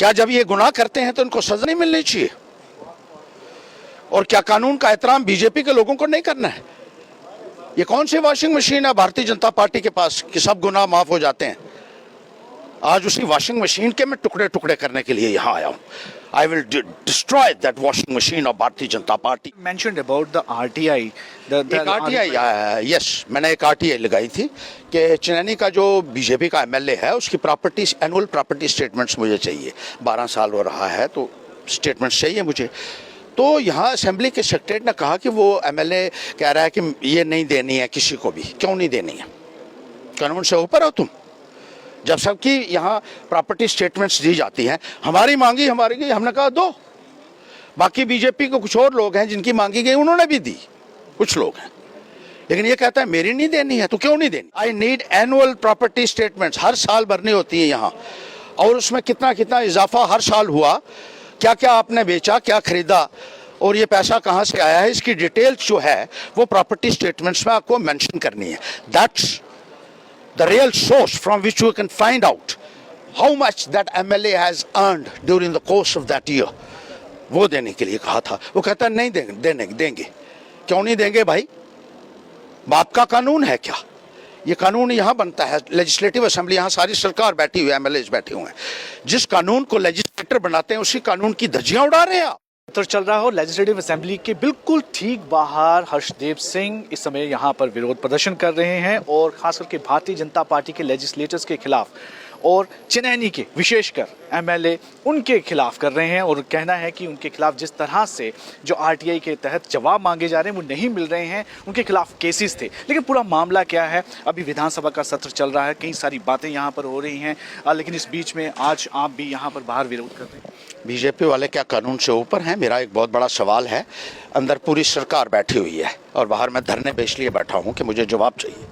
क्या जब ये गुनाह करते हैं तो इनको सजा नहीं मिलनी चाहिए? और क्या कानून का एहतराम बीजेपी के लोगों को नहीं करना है? ये कौन सी वॉशिंग मशीन है भारतीय जनता पार्टी के पास कि सब गुनाह माफ हो जाते हैं? आज उसी वॉशिंग मशीन के मैं टुकड़े टुकड़े करने के लिए यहाँ आया हूँ। I will destroy that washing machine of Bharatiya Janata party. Mentioned about the RTI. एक RTI, यस, मैंने एक RTI लगाई थी कि चनैनी का जो बीजेपी का MLA है उसकी प्रॉपर्टी एनुअल प्रॉपर्टी स्टेटमेंट्स मुझे चाहिए। 12 साल हो रहा है तो स्टेटमेंट्स चाहिए मुझे। तो यहाँ असेंबली के सेक्रेटरी ने कहा कि वो MLA कह रहा है कि ये नहीं देनी है किसी को भी। क्यों नहीं देनी है? कानून से ऊपर हो तुम? जब सबकी यहाँ प्रॉपर्टी स्टेटमेंट्स दी जाती हैं, हमारी मांगी हमारी गई, हमने कहा दो। बाकी बीजेपी के कुछ और लोग हैं जिनकी मांगी गई उन्होंने भी दी, कुछ लोग हैं, लेकिन ये कहता है मेरी नहीं देनी है। तो क्यों नहीं देनी? I need annual property statements, हर साल भरनी होती है यहाँ, और उसमें कितना कितना इजाफा हर साल हुआ, क्या क्या आपने बेचा, क्या खरीदा, और ये पैसा कहाँ से आया है, इसकी डिटेल्स जो है वो प्रॉपर्टी स्टेटमेंट्स में आपको मेंशन करनी है। That's the real source from which you can find out how much that MLA has earned during the course of that year। वो देने के लिए कहा था। वो कहता है नहीं देंगे। क्यों नहीं देंगे भाई? बाप का कानून है क्या? ये कानून यहाँ बनता है, लेजिस्लेटिव असेंबली, यहाँ सारी सरकार बैठी हुई है, MLAs बैठे हुए हैं। जिस कानून को लेजिस्लेटर बनाते हैं उसी कानून की धज्जियां उड़ा रहे हैं आप। तो चल रहा हो लेजिस्लेटिव असेंबली के बिल्कुल ठीक बाहर हर्षदेव सिंह इस समय यहाँ पर विरोध प्रदर्शन कर रहे हैं और खास करके भारतीय जनता पार्टी के लेजिस्लेटर्स के खिलाफ और चनैनी के विशेषकर MLA उनके खिलाफ कर रहे हैं। और कहना है कि उनके खिलाफ जिस तरह से जो RTI के तहत जवाब मांगे जा रहे हैं वो नहीं मिल रहे हैं, उनके खिलाफ केसेस थे। लेकिन पूरा मामला क्या है, अभी विधानसभा का सत्र चल रहा है, कई सारी बातें यहाँ पर हो रही हैं, लेकिन इस बीच में आज आप भी यहाँ पर बाहर विरोध कर रहे हैं। बीजेपी वाले क्या कानून से ऊपर हैं? मेरा एक बहुत बड़ा सवाल है। अंदर पूरी सरकार बैठी हुई है और बाहर मैं धरने पे इसलिए बैठा हूं कि मुझे जवाब चाहिए।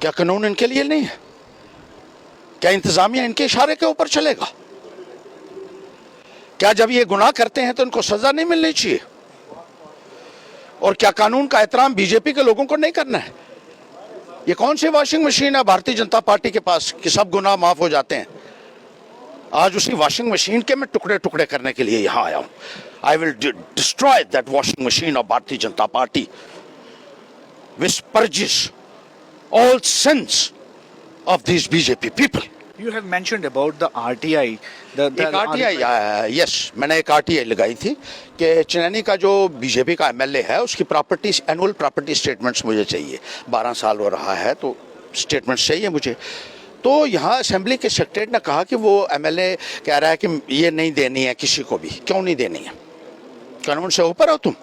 क्या कानून इनके लिए नहीं है? क्या इंतजामिया इनके इशारे के ऊपर चलेगा? क्या जब ये गुनाह करते हैं तो इनको सजा नहीं मिलनी चाहिए? और क्या कानून का एहतराम बीजेपी के लोगों को नहीं करना है? ये कौन सी वॉशिंग मशीन है भारतीय जनता पार्टी के पास कि सब गुनाह माफ हो जाते हैं? आज उसी वॉशिंग मशीन के मैं टुकड़े टुकड़े करने के लिए यहाँ आया हूँ। I will destroy that washing machine of Bharatiya Janata party which purges all sins of these BJP people। You have mentioned about the RTI। एक RTI, यस, मैंने एक RTI लगाई थी कि चनैनी का जो बीजेपी का MLA है उसकी प्रॉपर्टी एनुअल प्रॉपर्टी स्टेटमेंट्स मुझे चाहिए। 12 साल हो रहा है तो स्टेटमेंट्स चाहिए मुझे। तो यहाँ असेंबली के सेक्रेटरी ने कहा कि वो MLA कह रहा है कि ये नहीं देनी है किसी को भी। क्यों नहीं देनी है? कानून से ऊपर हो तुम?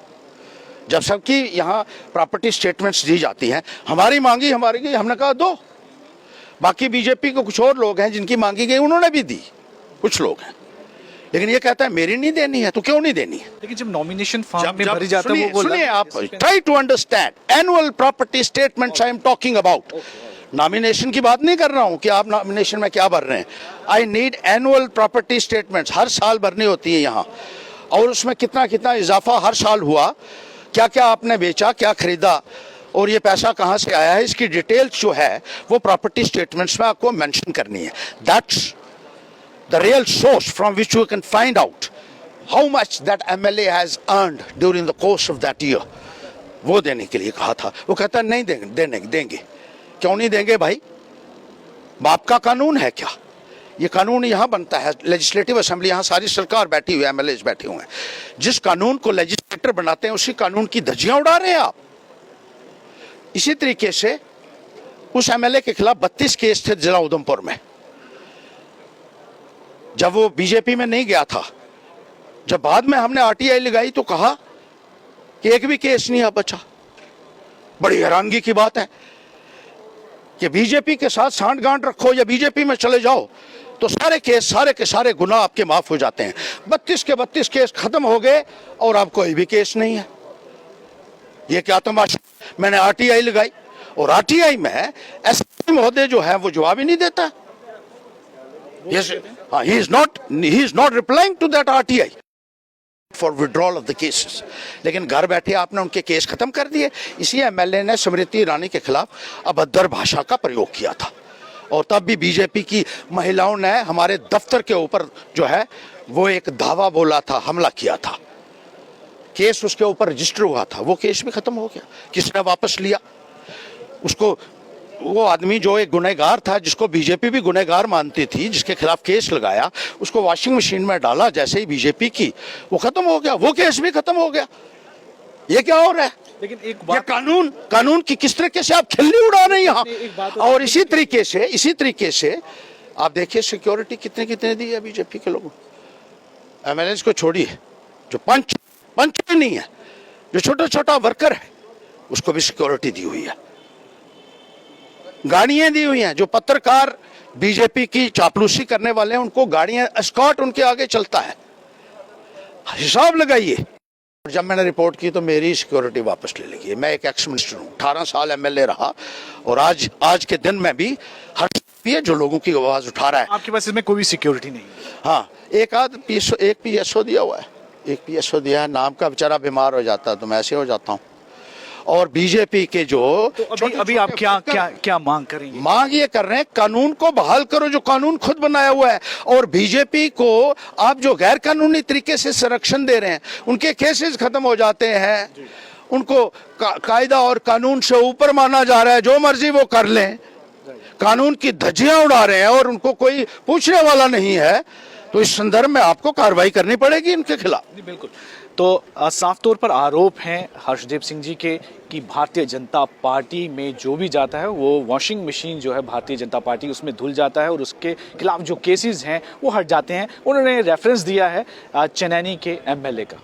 जब सबकी यहाँ प्रॉपर्टी स्टेटमेंट्स दी जाती हैं, हमारी मांगी हमारी गई, हमने कहा दो। बाकी बीजेपी के कुछ और लोग हैं जिनकी मांगी गई उन्होंने भी दी, कुछ लोग हैं, लेकिन ये कहता है मेरी नहीं देनी है। तो क्यों नहीं देनी है? लेकिन जब नॉमिनेशन फॉर्म में भरी जाता है वो सुनिए आप, try to understand annual property statements I am talking about. Nomination की बात नहीं कर रहा हूं कि आप नॉमिनेशन में क्या भर रहे हैं। I need annual property statements, हर साल भरनी होती है यहाँ, और उसमें कितना कितना इजाफा हर साल हुआ, क्या क्या आपने बेचा, क्या खरीदा, और ये पैसा कहाँ से आया है, इसकी डिटेल्स जो है वो प्रॉपर्टी स्टेटमेंट्स में आपको मेंशन करनी है। That's the real source from which you can find out how much that MLA has earned during the course of that year. वो देने के लिए कहा था। वो कहता है नहीं देंगे। क्यों नहीं देंगे भाई? बाप का कानून है क्या? ये कानून यहाँ बनता है, लेजिस्लेटिव असेंबली, यहाँ सारी सरकार बैठी हुई है, MLAs बैठे हुए हैं। जिस कानून को लेजिस्लेटर बनाते हैं उसी कानून की धज्जियां उड़ा रहे हैं आप। इसी तरीके से उस MLA के खिलाफ 32 केस थे जिला उधमपुर में। जब वो बीजेपी में नहीं गया था, जब बाद में हमने RTI लगाई तो कहा कि एक भी केस नहीं बचा। बड़ी हैरानगी की बात है कि बीजेपी के साथ सांठगांठ रखो या बीजेपी में चले जाओ तो सारे केस, सारे के सारे गुनाह आपके माफ हो जाते हैं। 32 के 32 केस खत्म हो गए और अब कोई भी केस नहीं है। ये क्या तमाशा? मैंने RTI लगाई और RTI में एसपी महोदय जो है वो जवाब ही नहीं देता। he is not replying to that RTI for withdrawal of the cases। लेकिन घर बैठे आपने उनके केस खत्म कर दिए। इसी MLA ने स्मृति ईरानी के खिलाफ अभद्र भाषा का प्रयोग किया था। और तब भी बीजेपी की महिलाओं ने हमारे दफ्तर के ऊपर जो है वो एक धावा बोला था, हमला किया था। केस उसके ऊपर रजिस्टर हुआ था, वो केस भी खत्म हो गया, किसने वापस लिया उसको। वो आदमी जो एक गुनहगार था, जिसको बीजेपी भी गुनहगार मानती थी, जिसके खिलाफ केस लगाया, उसको वॉशिंग मशीन में डाला जैसे ही बीजेपी की, वो खत्म हो गया, वो केस भी खत्म हो गया। ये क्या हो रहा है? लेकिन एक ये बात, कानून की किस तरीके से आप खिल्ली उड़ा रहे हैं यहाँ। एक बात और इसी तरीके से आप देखिए सिक्योरिटी कितने कितने दी है बीजेपी के लोगों। एमएलए को छोड़िए, जो पंच भी नहीं है, जो छोटा छोटा वर्कर है, उसको भी सिक्योरिटी दी हुई है, गाड़ियां दी हुई हैं। जो पत्रकार बीजेपी की चापलूसी करने वाले हैं, उनको गाड़ियां एस्कॉर्ट उनके आगे चलता है। हिसाब लगाइए। जब मैंने रिपोर्ट की तो मेरी सिक्योरिटी वापस ले ली। मैं एक एक्स मिनिस्टर हूँ, 18 साल एमएलए रहा, और आज के दिन में भी हर जो लोगों की आवाज उठा रहा है। आपके पास इसमें कोई सिक्योरिटी नहीं? हाँ, एक पीएसओ दिया हुआ है, एक पीएसओ दिया है, नाम का बेचारा बीमार हो जाता है तो मैं ऐसे हो जाता हूँ। और बीजेपी के जो तो अभी आप क्या मांग करेंगे? मांग ये कर रहे हैं, कानून को बहाल करो, जो कानून खुद बनाया हुआ है। और बीजेपी को आप जो गैर कानूनी तरीके से संरक्षण दे रहे हैं, उनके केसेस खत्म हो जाते हैं, उनको कायदा और कानून से ऊपर माना जा रहा है, जो मर्जी वो कर लें, कानून की धज्जियां उड़ा रहे हैं और उनको कोई पूछने वाला नहीं है। तो इस संदर्भ में आपको कार्रवाई करनी पड़ेगी इनके खिलाफ। बिल्कुल। तो साफ तौर पर आरोप हैं हर्षदेव सिंह जी के कि भारतीय जनता पार्टी में जो भी जाता है वो वॉशिंग मशीन जो है भारतीय जनता पार्टी उसमें धुल जाता है और उसके खिलाफ जो केसेस हैं वो हट जाते हैं। उन्होंने रेफरेंस दिया है चनैनी के एमएलए का।